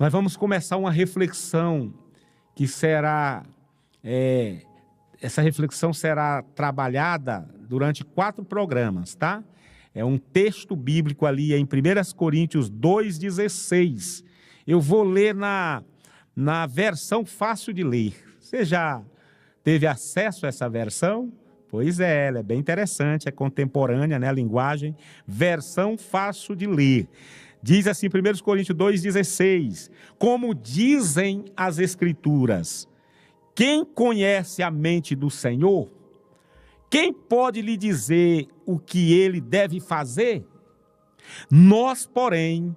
nós vamos começar uma reflexão que será, essa reflexão será trabalhada durante 4 programas, tá? É um texto bíblico ali em 1 Coríntios 2,16. Eu vou ler na versão fácil de ler. Você já teve acesso a essa versão? Pois é, ela é bem interessante, é contemporânea, né, a linguagem, versão fácil de ler. Diz assim, 1 Coríntios 2,16, como dizem as Escrituras, quem conhece a mente do Senhor, quem pode lhe dizer o que ele deve fazer? Nós, porém,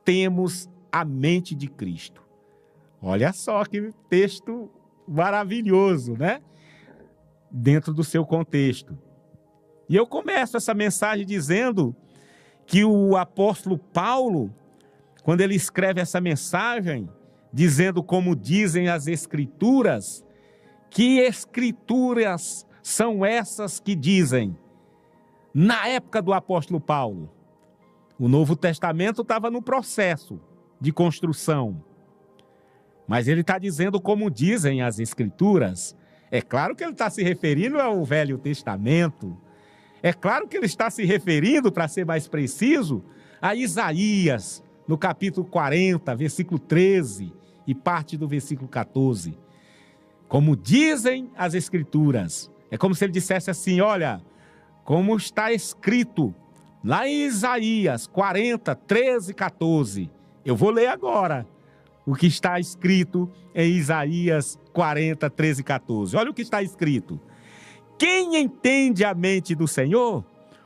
temos a mente de Cristo. Olha só que texto maravilhoso, né? Dentro do seu contexto. E eu começo essa mensagem dizendo que o apóstolo Paulo, quando ele escreve essa mensagem, dizendo como dizem as Escrituras, que Escrituras são essas que dizem? Na época do apóstolo Paulo, o Novo Testamento estava no processo de construção, mas ele está dizendo como dizem as Escrituras. É claro que ele está se referindo ao Velho Testamento. É claro que ele está se referindo, para ser mais preciso, a Isaías, no capítulo 40, versículo 13 e parte do versículo 14. Como dizem as Escrituras. É como se ele dissesse assim, olha, como está escrito lá em Isaías 40, 13 e 14. Eu vou ler agora o que está escrito em Isaías 40, 13 e 14. Olha o que está escrito. Quem entende a mente do Senhor?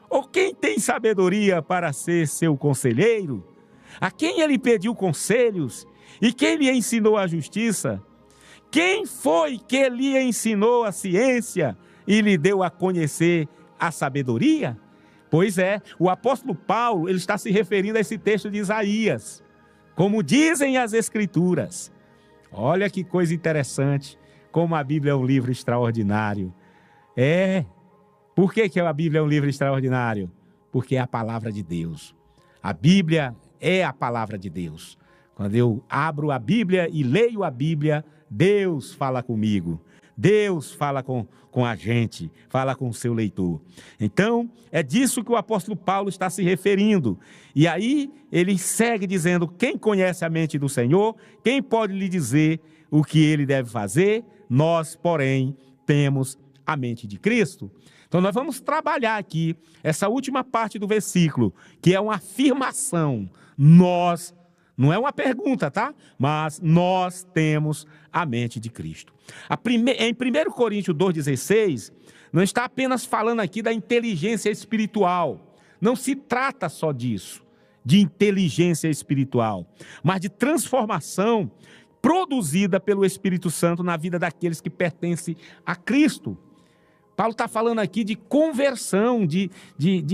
Ou quem tem sabedoria para ser seu conselheiro? A quem ele pediu conselhos? E quem lhe ensinou a justiça? Quem foi que lhe ensinou a ciência e lhe deu a conhecer a sabedoria? Pois é, o apóstolo Paulo, ele está se referindo a esse texto de Isaías. Como dizem as Escrituras. Olha que coisa interessante, como a Bíblia é um livro extraordinário. Por que a Bíblia é um livro extraordinário? Porque é a palavra de Deus. A Bíblia é a palavra de Deus. Quando eu abro a Bíblia e leio a Bíblia, Deus fala comigo. Deus fala com a gente, fala com o seu leitor. Então, é disso que o apóstolo Paulo está se referindo. E aí, ele segue dizendo, quem conhece a mente do Senhor, quem pode lhe dizer o que ele deve fazer? Nós, porém, temos a mente de Cristo. Então, nós vamos trabalhar aqui essa última parte do versículo, que é uma afirmação. Nós, não é uma pergunta, tá? Mas nós temos a mente de Cristo. Em 1 Coríntios 2,16, não está apenas falando aqui da inteligência espiritual. Não se trata só disso, de inteligência espiritual, mas de transformação produzida pelo Espírito Santo na vida daqueles que pertencem a Cristo. Paulo está falando aqui de conversão, de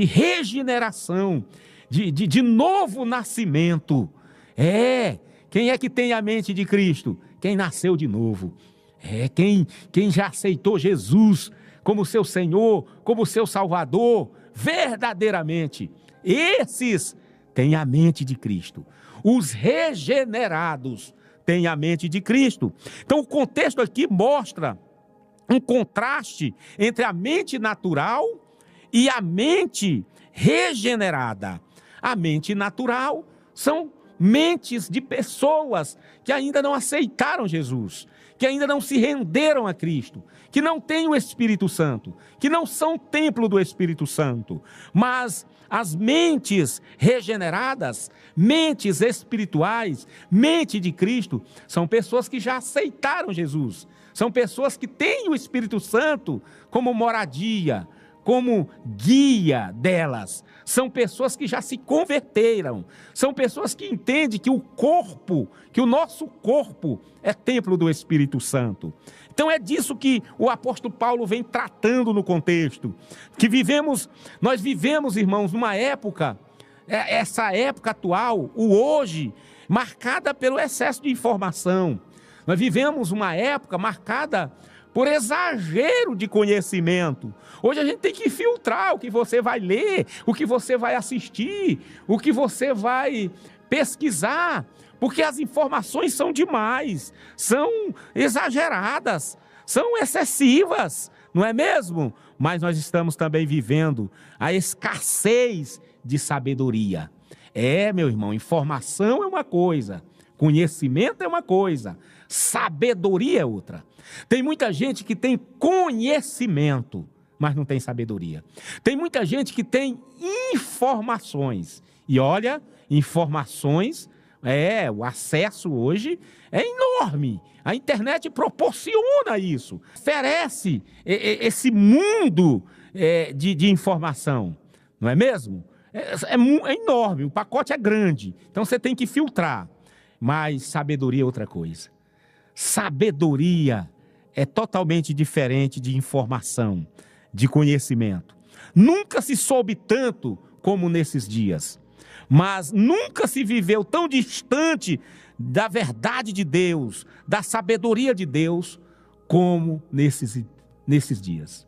regeneração, de novo nascimento. Quem é que tem a mente de Cristo? Quem nasceu de novo. Quem já aceitou Jesus como seu Senhor, como seu Salvador, verdadeiramente. Esses têm a mente de Cristo. Os regenerados têm a mente de Cristo. Então o contexto aqui mostra um contraste entre a mente natural e a mente regenerada. A mente natural são mentes de pessoas que ainda não aceitaram Jesus, que ainda não se renderam a Cristo, que não têm o Espírito Santo, que não são templo do Espírito Santo. Mas as mentes regeneradas, mentes espirituais, mente de Cristo, são pessoas que já aceitaram Jesus, são pessoas que têm o Espírito Santo como moradia, como guia delas. São pessoas que já se converteram. São pessoas que entendem que o nosso corpo é templo do Espírito Santo. Então é disso que o apóstolo Paulo vem tratando no contexto. Nós vivemos, irmãos, numa época, essa época atual, o hoje, marcada pelo excesso de informação. Nós vivemos uma época marcada por exagero de conhecimento. Hoje a gente tem que filtrar o que você vai ler, o que você vai assistir, o que você vai pesquisar, porque as informações são demais, são exageradas, são excessivas, não é mesmo? Mas nós estamos também vivendo a escassez de sabedoria. Meu irmão, informação é uma coisa, conhecimento é uma coisa, sabedoria é outra. Tem muita gente que tem conhecimento, mas não tem sabedoria. Tem muita gente que tem informações. E olha, informações, o acesso hoje é enorme. A internet proporciona isso, oferece esse mundo de informação, não é mesmo? É enorme, o pacote é grande, então você tem que filtrar. Mas sabedoria é outra coisa. Sabedoria é totalmente diferente de informação, de conhecimento. Nunca se soube tanto como nesses dias, mas nunca se viveu tão distante da verdade de Deus, da sabedoria de Deus, como nesses dias.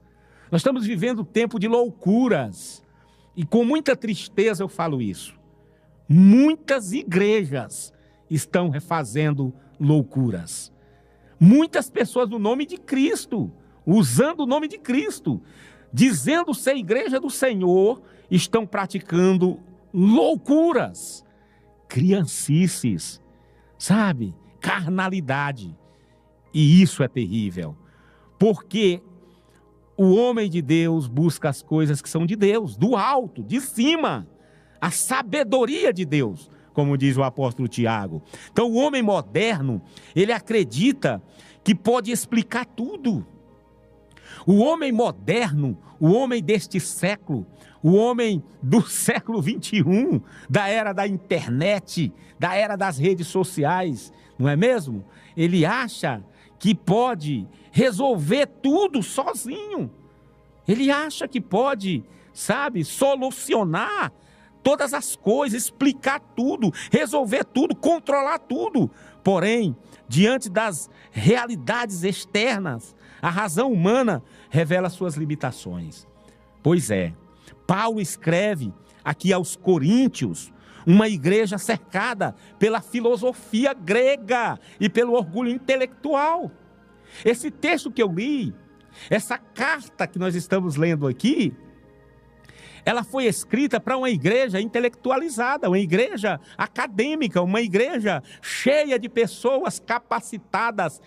Nós estamos vivendo um tempo de loucuras, e com muita tristeza eu falo isso. Muitas igrejas estão refazendo loucuras. Muitas pessoas no nome de Cristo, usando o nome de Cristo, dizendo ser igreja do Senhor, estão praticando loucuras, criancices, sabe? Carnalidade. E isso é terrível, porque o homem de Deus busca as coisas que são de Deus, do alto, de cima, a sabedoria de Deus, como diz o apóstolo Tiago. Então o homem moderno, ele acredita que pode explicar tudo. O homem moderno, o homem deste século, o homem do século 21, da era da internet, da era das redes sociais, não é mesmo? Ele acha que pode resolver tudo sozinho. Ele acha que pode, sabe, solucionar todas as coisas, explicar tudo, resolver tudo, controlar tudo. Porém, diante das realidades externas, a razão humana revela suas limitações. Pois é, Paulo escreve aqui aos Coríntios, uma igreja cercada pela filosofia grega e pelo orgulho intelectual. Esse texto que eu li, essa carta que nós estamos lendo aqui, ela foi escrita para uma igreja intelectualizada, uma igreja acadêmica, uma igreja cheia de pessoas capacitadas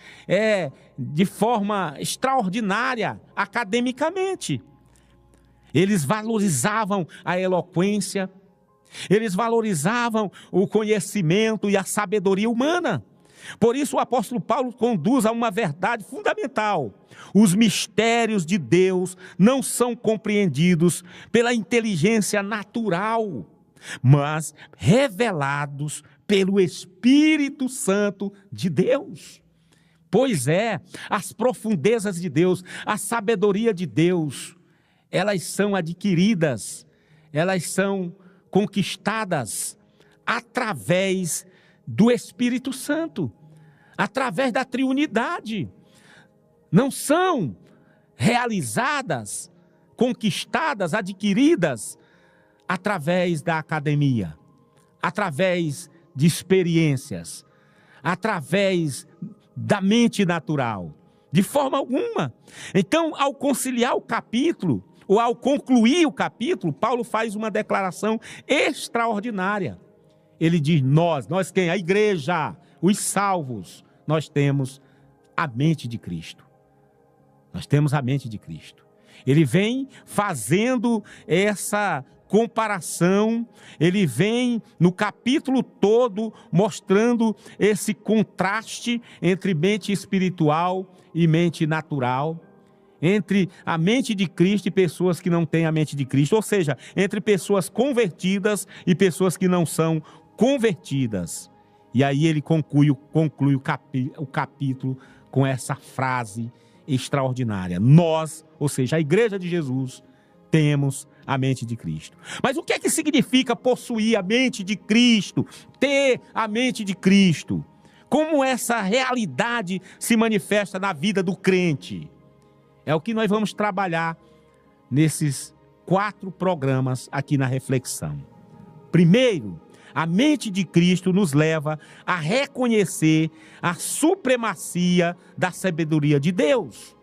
de forma extraordinária, academicamente. Eles valorizavam a eloquência, eles valorizavam o conhecimento e a sabedoria humana. Por isso o apóstolo Paulo conduz a uma verdade fundamental: os mistérios de Deus não são compreendidos pela inteligência natural, mas revelados pelo Espírito Santo de Deus. Pois as profundezas de Deus, a sabedoria de Deus, elas são adquiridas, elas são conquistadas através do Espírito Santo, através da triunidade. Não são realizadas, conquistadas, adquiridas através da academia, através de experiências, através da mente natural, de forma alguma. Então, ao conciliar o capítulo, ou ao concluir o capítulo, Paulo faz uma declaração extraordinária. Ele diz: nós quem? A igreja, os salvos, nós temos a mente de Cristo. Nós temos a mente de Cristo. Ele vem fazendo essa comparação, ele vem no capítulo todo mostrando esse contraste entre mente espiritual e mente natural, entre a mente de Cristo e pessoas que não têm a mente de Cristo, ou seja, entre pessoas convertidas e pessoas que não são convertidas. E aí ele conclui o capítulo com essa frase extraordinária: nós, ou seja, a igreja de Jesus, temos a mente de Cristo. Mas o que é que significa possuir a mente de Cristo, ter a mente de Cristo? Como essa realidade se manifesta na vida do crente? É o que nós vamos trabalhar nesses 4 programas aqui na reflexão. Primeiro, A mente de Cristo nos leva a reconhecer a supremacia da sabedoria de Deus.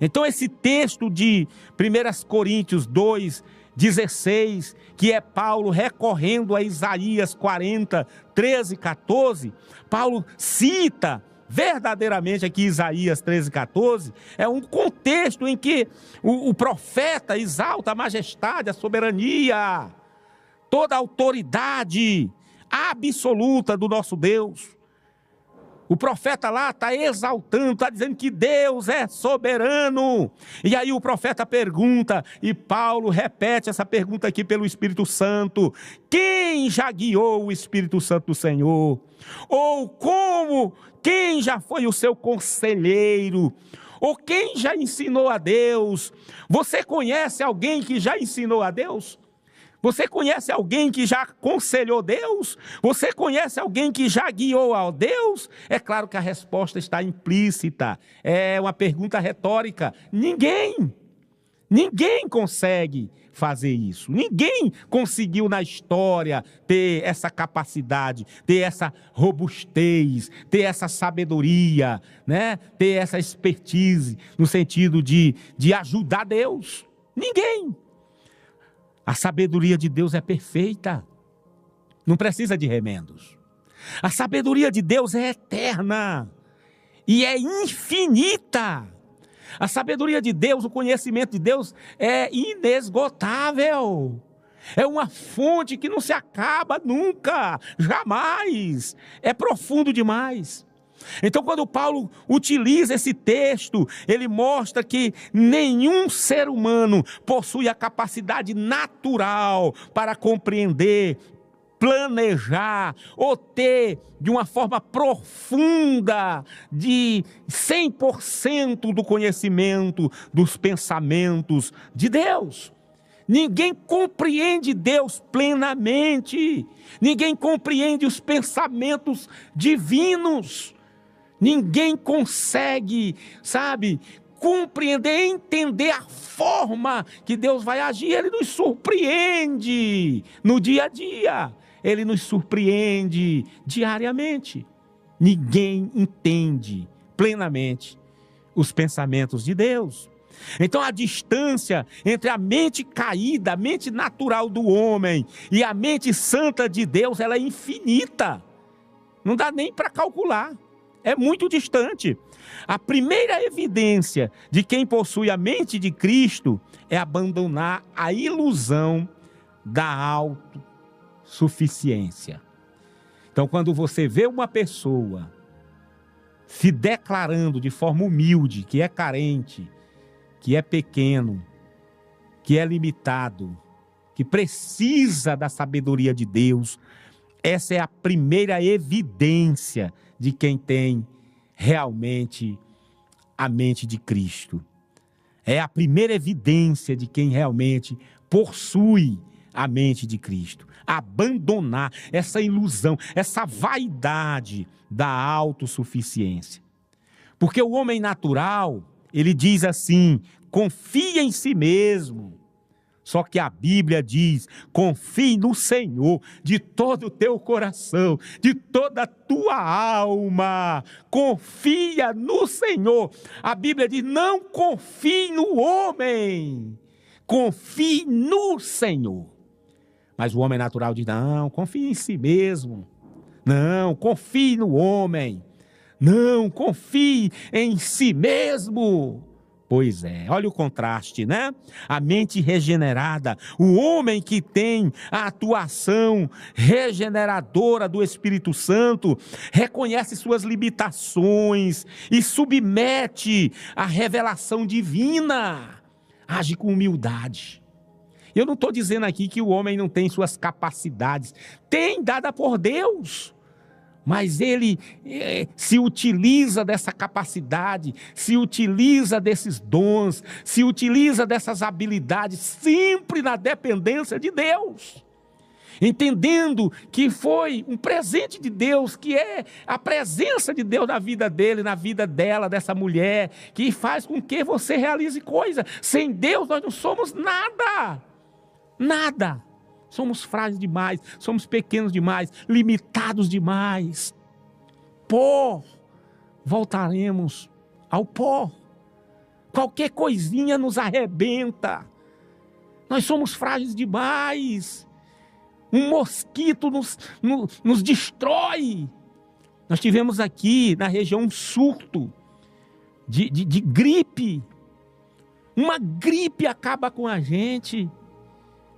Então esse texto de 1 Coríntios 2:16, que é Paulo recorrendo a Isaías 40, 13 e 14, Paulo cita verdadeiramente aqui Isaías 13, 14, é um contexto em que o profeta exalta a majestade, a soberania, toda a autoridade absoluta do nosso Deus. O profeta lá está exaltando, está dizendo que Deus é soberano. E aí o profeta pergunta, e Paulo repete essa pergunta aqui pelo Espírito Santo: quem já guiou o Espírito Santo do Senhor? Ou quem já foi o seu conselheiro? Ou quem já ensinou a Deus? Você conhece alguém que já ensinou a Deus? Você conhece alguém que já aconselhou Deus? Você conhece alguém que já guiou a Deus? É claro que a resposta está implícita. É uma pergunta retórica. Ninguém consegue fazer isso. Ninguém conseguiu na história ter essa capacidade, ter essa robustez, ter essa sabedoria, né? Ter essa expertise no sentido de ajudar Deus. Ninguém. A sabedoria de Deus é perfeita, não precisa de remendos. A sabedoria de Deus é eterna e é infinita. A sabedoria de Deus, o conhecimento de Deus é inesgotável. É uma fonte que não se acaba nunca, jamais. É profundo demais. Então, quando Paulo utiliza esse texto, ele mostra que nenhum ser humano possui a capacidade natural para compreender, planejar ou ter de uma forma profunda, de 100% do conhecimento dos pensamentos de Deus. Ninguém compreende Deus plenamente, ninguém compreende os pensamentos divinos. Ninguém consegue, compreender, entender a forma que Deus vai agir. Ele nos surpreende no dia a dia. Ele nos surpreende diariamente. Ninguém entende plenamente os pensamentos de Deus. Então a distância entre a mente caída, a mente natural do homem e a mente santa de Deus, ela é infinita. Não dá nem para calcular. É muito distante. A primeira evidência de quem possui a mente de Cristo é abandonar a ilusão da autossuficiência. Então, quando você vê uma pessoa se declarando de forma humilde que é carente, que é pequeno, que é limitado, que precisa da sabedoria de Deus, essa é a primeira evidência de quem tem realmente a mente de Cristo. É a primeira evidência de quem realmente possui a mente de Cristo. Abandonar essa ilusão, essa vaidade da autossuficiência. Porque o homem natural, ele diz assim: confia em si mesmo. Só que a Bíblia diz: confie no Senhor de todo o teu coração, de toda a tua alma. Confia no Senhor. A Bíblia diz: não confie no homem, confie no Senhor. Mas o homem natural diz: não, confie em si mesmo. Não, confie no homem. Não, confie em si mesmo. Pois é, olha o contraste, né? A mente regenerada, o homem que tem a atuação regeneradora do Espírito Santo, reconhece suas limitações e submete à revelação divina, age com humildade. Eu não estou dizendo aqui que o homem não tem suas capacidades, tem, dada por Deus. Mas ele se utiliza dessa capacidade, se utiliza desses dons, se utiliza dessas habilidades, sempre na dependência de Deus. Entendendo que foi um presente de Deus, que é a presença de Deus na vida dele, na vida dela, dessa mulher, que faz com que você realize coisas. Sem Deus nós não somos nada, nada. Somos frágeis demais, somos pequenos demais, limitados demais. Pó, voltaremos ao pó. Qualquer coisinha nos arrebenta. Nós somos frágeis demais. Um mosquito nos destrói. Nós tivemos aqui na região um surto de gripe. Uma gripe acaba com a gente.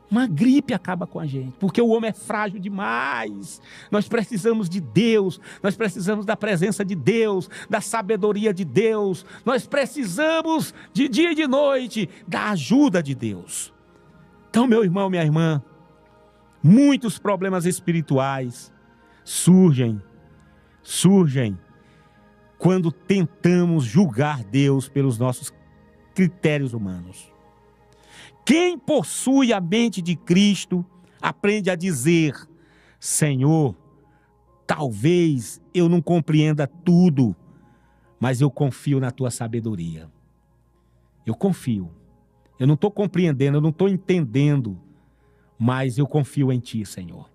Uma gripe acaba com a gente, porque o homem é frágil demais. Nós precisamos de Deus, nós precisamos da presença de Deus, da sabedoria de Deus, nós precisamos de dia e de noite da ajuda de Deus. Então, meu irmão, minha irmã, muitos problemas espirituais surgem quando tentamos julgar Deus pelos nossos critérios humanos. Quem possui a mente de Cristo aprende a dizer: Senhor, talvez eu não compreenda tudo, mas eu confio na tua sabedoria. Eu confio. Eu não estou compreendendo, eu não estou entendendo, mas eu confio em ti, Senhor.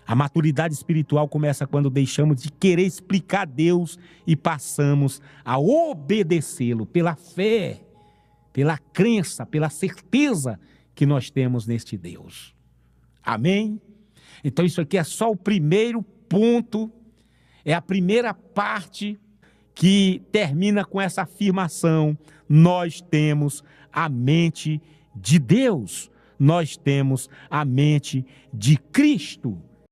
A maturidade espiritual começa quando deixamos de querer explicar a Deus e passamos a obedecê-lo pela fé, pela crença, pela certeza que nós temos neste Deus. Amém? Então isso aqui é só o primeiro ponto, é a primeira parte que termina com essa afirmação: nós temos a mente de Deus, nós temos a mente de Cristo.